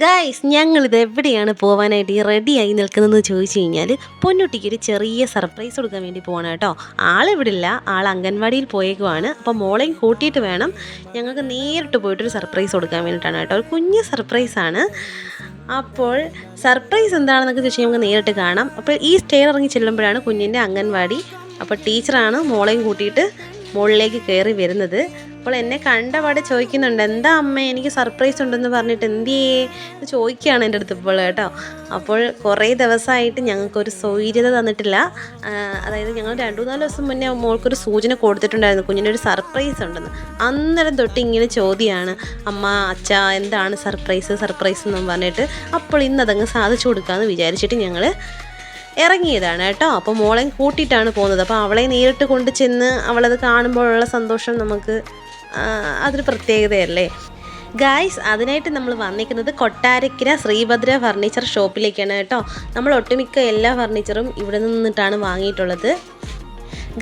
Guys, ഞങ്ങളിത് എവിടെയാണ് പോകാനായിട്ട് റെഡിയായി നിൽക്കുന്നതെന്ന് ചോദിച്ചു കഴിഞ്ഞാൽ പൊന്നുട്ടിക്ക് ഒരു ചെറിയ സർപ്രൈസ് കൊടുക്കാൻ വേണ്ടി പോകണം കേട്ടോ. ആളിവിടെ ഇല്ല, ആൾ അംഗൻവാടിയിൽ പോയേക്കുവാണ്. അപ്പോൾ മോളെയും കൂട്ടിയിട്ട് വേണം ഞങ്ങൾക്ക് നേരിട്ട് പോയിട്ടൊരു സർപ്രൈസ് കൊടുക്കാൻ വേണ്ടിയിട്ടാണ് കേട്ടോ. ഒരു കുഞ്ഞ് സർപ്രൈസാണ്. അപ്പോൾ സർപ്രൈസ് എന്താണെന്നൊക്കെ ചോദിച്ചാൽ നമുക്ക് നേരിട്ട് കാണാം. അപ്പോൾ ഈ സ്റ്റെയർ ഇറങ്ങി ചെല്ലുമ്പോഴാണ് കുഞ്ഞിൻ്റെ അംഗൻവാടി. അപ്പോൾ ടീച്ചറാണ് മോളെയും കൂട്ടിയിട്ട് മുകളിലേക്ക് കയറി വരുന്നത്. അപ്പോൾ എന്നെ കണ്ടപാടെ ചോദിക്കുന്നുണ്ട്, എന്താ അമ്മ എനിക്ക് സർപ്രൈസ് ഉണ്ടെന്ന് പറഞ്ഞിട്ട് എന്തിയേ ചോദിക്കുകയാണ് എൻ്റെ അടുത്ത് ഇപ്പോൾ കേട്ടോ. അപ്പോൾ കുറേ ദിവസമായിട്ട് ഞങ്ങൾക്കൊരു സ്വൈര്യത തന്നിട്ടില്ല. അതായത് ഞങ്ങൾ 2-4 ദിവസം മുന്നേ മോൾക്കൊരു സൂചന കൊടുത്തിട്ടുണ്ടായിരുന്നു, കുഞ്ഞിനൊരു സർപ്രൈസ് ഉണ്ടെന്ന്. അന്നേരം തൊട്ട് ഇങ്ങനെ ചോദ്യമാണ്, അമ്മ അച്ഛ എന്താണ് സർപ്രൈസ് എന്നും പറഞ്ഞിട്ട്. അപ്പോൾ ഇന്നതങ്ങ് സാധിച്ചു കൊടുക്കാമെന്ന് വിചാരിച്ചിട്ട് ഞങ്ങൾ ഇറങ്ങിയതാണ് കേട്ടോ. അപ്പോൾ മോളെ കൂട്ടിയിട്ടാണ് പോകുന്നത്. അപ്പോൾ അവളെ നേരിട്ട് കൊണ്ട് ചെന്ന് അവളത് കാണുമ്പോഴുള്ള സന്തോഷം നമുക്ക് അതൊരു പ്രത്യേകതയല്ലേ ഗായ്സ്. അതിനായിട്ട് നമ്മൾ വന്നിരിക്കുന്നത് കൊട്ടാരക്കര ശ്രീഭദ്ര ഫർണിച്ചർ ഷോപ്പിലേക്കാണ് കേട്ടോ. നമ്മൾ ഒട്ടുമിക്ക എല്ലാ ഫർണിച്ചറും ഇവിടെ നിന്നിട്ടാണ് വാങ്ങിയിട്ടുള്ളത്.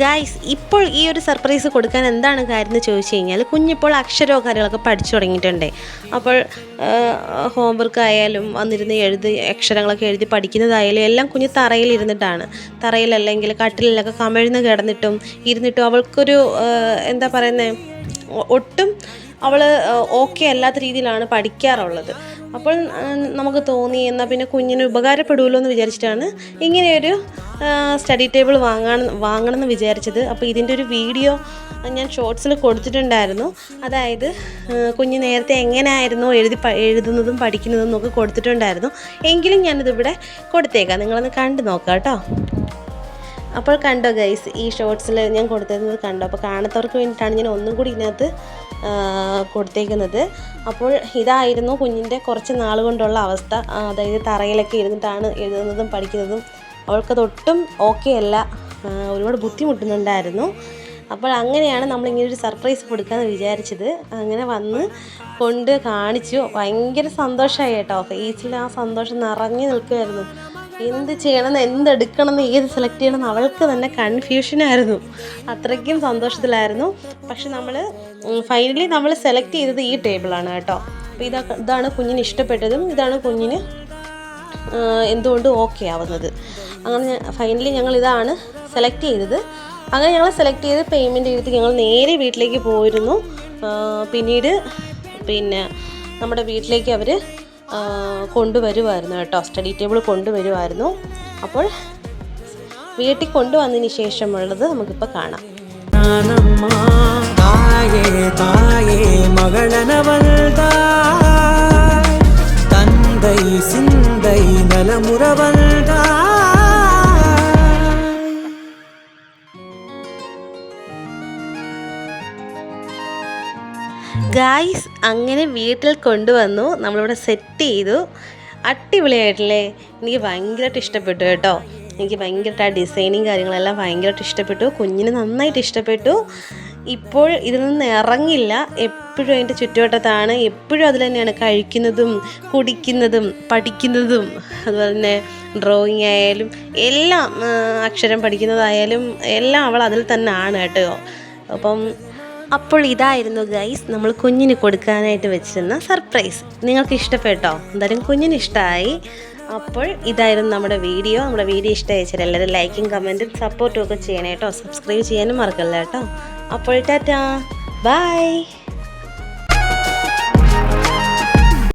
ഗായ്സ്, ഇപ്പോൾ ഈ ഒരു സർപ്രൈസ് കൊടുക്കാൻ എന്താണ് കാര്യം എന്ന് ചോദിച്ചു കഴിഞ്ഞാൽ, കുഞ്ഞിപ്പോൾ അക്ഷരമോ കാര്യങ്ങളൊക്കെ പഠിച്ചു തുടങ്ങിയിട്ടുണ്ടേ. അപ്പോൾ ഹോംവർക്ക് ആയാലും വന്നിരുന്ന് അക്ഷരങ്ങളൊക്കെ എഴുതി പഠിക്കുന്നതായാലും എല്ലാം കുഞ്ഞ് തറയിലിരുന്നിട്ടാണ്. തറയിലല്ലെങ്കിൽ കട്ടിലൊക്കെ കമിഴ്ന്ന് കിടന്നിട്ടും ഇരുന്നിട്ടും അവൾക്കൊരു എന്താ പറയുന്നത്, ഒട്ടും അവൾ ഓക്കെ അല്ലാത്ത രീതിയിലാണ് പഠിക്കാറുള്ളത്. അപ്പോൾ നമുക്ക് തോന്നി എന്നാൽ പിന്നെ കുഞ്ഞിന് ഉപകാരപ്പെടുമല്ലോ എന്ന് വിചാരിച്ചിട്ടാണ് ഇങ്ങനെയൊരു സ്റ്റഡി ടേബിൾ വാങ്ങണമെന്ന് വിചാരിച്ചത്. അപ്പോൾ ഇതിൻ്റെ ഒരു വീഡിയോ ഞാൻ ഷോർട്സിൽ കൊടുത്തിട്ടുണ്ടായിരുന്നു. അതായത് കുഞ്ഞ് നേരത്തെ എങ്ങനെയായിരുന്നു എഴുതുന്നതും പഠിക്കുന്നതും എന്നൊക്കെ കൊടുത്തിട്ടുണ്ടായിരുന്നു. എങ്കിലും ഞാനിതിവിടെ കൊടുത്തേക്കാം, നിങ്ങളൊന്ന് കണ്ടു നോക്കാം കേട്ടോ. അപ്പോൾ കണ്ടോ ഗൈസ്, ഈ ഷോർട്സിൽ ഞാൻ കൊടുത്തിരുന്നത് കണ്ടോ. അപ്പോൾ കാണാത്തവർക്ക് വേണ്ടിയിട്ടാണ് ഞാൻ ഒന്നും കൂടി ഇതിനകത്ത് കൊടുത്തേക്കുന്നത്. അപ്പോൾ ഇതായിരുന്നു കുഞ്ഞിൻ്റെ കുറച്ച് നാൾ കൊണ്ടുള്ള അവസ്ഥ. അതായത് തറയിലൊക്കെ ഇരുന്നിട്ടാണ് എഴുതുന്നതും പഠിക്കുന്നതും. അവൾക്കതൊട്ടും ഓക്കെ അല്ല, ഒരുപാട് ബുദ്ധിമുട്ടുന്നുണ്ടായിരുന്നു. അപ്പോൾ അങ്ങനെയാണ് നമ്മളിങ്ങനൊരു സർപ്രൈസ് കൊടുക്കാമെന്ന് വിചാരിച്ചത്. അങ്ങനെ വന്ന് കൊണ്ട് കാണിച്ചു. ഭയങ്കര സന്തോഷമായി കേട്ടോ. ഫേസിൽ ആ സന്തോഷം നിറഞ്ഞു നിൽക്കുമായിരുന്നു. എന്ത് ചെയ്യണമെന്ന്, എന്തെടുക്കണമെന്ന്, ഏത് സെലക്ട് ചെയ്യണമെന്ന് അവൾക്ക് തന്നെ കൺഫ്യൂഷനായിരുന്നു. അത്രയ്ക്കും സന്തോഷത്തിലായിരുന്നു. പക്ഷെ ഫൈനലി നമ്മൾ സെലക്ട് ചെയ്തത് ഈ ടേബിളാണ് കേട്ടോ. അപ്പോൾ ഇതാണ് കുഞ്ഞിന് ഇഷ്ടപ്പെട്ടതും ഇതാണ് കുഞ്ഞിന് എന്തുകൊണ്ടും ഓക്കെ ആവുന്നത്. അങ്ങനെ ഫൈനലി ഞങ്ങൾ ഇതാണ് സെലക്ട് ചെയ്തത്. അങ്ങനെ ഞങ്ങൾ സെലക്ട് ചെയ്ത് പേയ്മെൻറ്റ് ചെയ്തിട്ട് ഞങ്ങൾ നേരെ വീട്ടിലേക്ക് പോയിരുന്നു. പിന്നീട് നമ്മുടെ വീട്ടിലേക്ക് അവർ കൊണ്ടുവരുമായിരുന്നു കേട്ടോ. സ്റ്റഡി ടേബിൾ കൊണ്ടുവരുമായിരുന്നു. അപ്പോൾ വീട്ടിൽ കൊണ്ടുവന്നതിന് ശേഷമുള്ളത് നമുക്കിപ്പോൾ കാണാം. ഗായ്സ്, അങ്ങനെ വീട്ടിൽ കൊണ്ടുവന്നു, നമ്മളിവിടെ സെറ്റ് ചെയ്തു. അടിപൊളിയായിട്ടില്ലേ? എനിക്ക് ഭയങ്കരമായിട്ട് ഇഷ്ടപ്പെട്ടു കേട്ടോ. എനിക്ക് ഭയങ്കരമായിട്ട് ആ ഡിസൈനിങ് കാര്യങ്ങളെല്ലാം ഭയങ്കരമായിട്ട് ഇഷ്ടപ്പെട്ടു. കുഞ്ഞിന് നന്നായിട്ട് ഇഷ്ടപ്പെട്ടു. ഇപ്പോൾ ഇതിൽ നിന്ന് ഇറങ്ങില്ല, എപ്പോഴും അതിൻ്റെ ചുറ്റുവട്ടത്താണ്, എപ്പോഴും അതിൽ തന്നെയാണ് കഴിക്കുന്നതും കുടിക്കുന്നതും പഠിക്കുന്നതും. അതുപോലെ തന്നെ ഡ്രോയിങ് ആയാലും എല്ലാം, അക്ഷരം പഠിക്കുന്നതായാലും എല്ലാം അവൾ അതിൽ തന്നെ ആണ് കേട്ടോ. അപ്പോൾ ഇതായിരുന്നു ഗൈസ് നമ്മൾ കുഞ്ഞിന് കൊടുക്കാനായിട്ട് വെച്ചിരുന്ന സർപ്രൈസ്. നിങ്ങൾക്ക് ഇഷ്ടപ്പെട്ടോ? എന്തായാലും കുഞ്ഞിന് ഇഷ്ടമായി. അപ്പോൾ ഇതായിരുന്നു നമ്മുടെ വീഡിയോ ഇഷ്ടമായി വെച്ചാൽ എല്ലാവരും ലൈക്കും കമൻറ്റും സപ്പോർട്ടും ഒക്കെ ചെയ്യണേ കേട്ടോ. സബ്സ്ക്രൈബ് ചെയ്യാനും മറക്കല്ല കേട്ടോ. അപ്പോൾ ടാറ്റാ, ബൈ.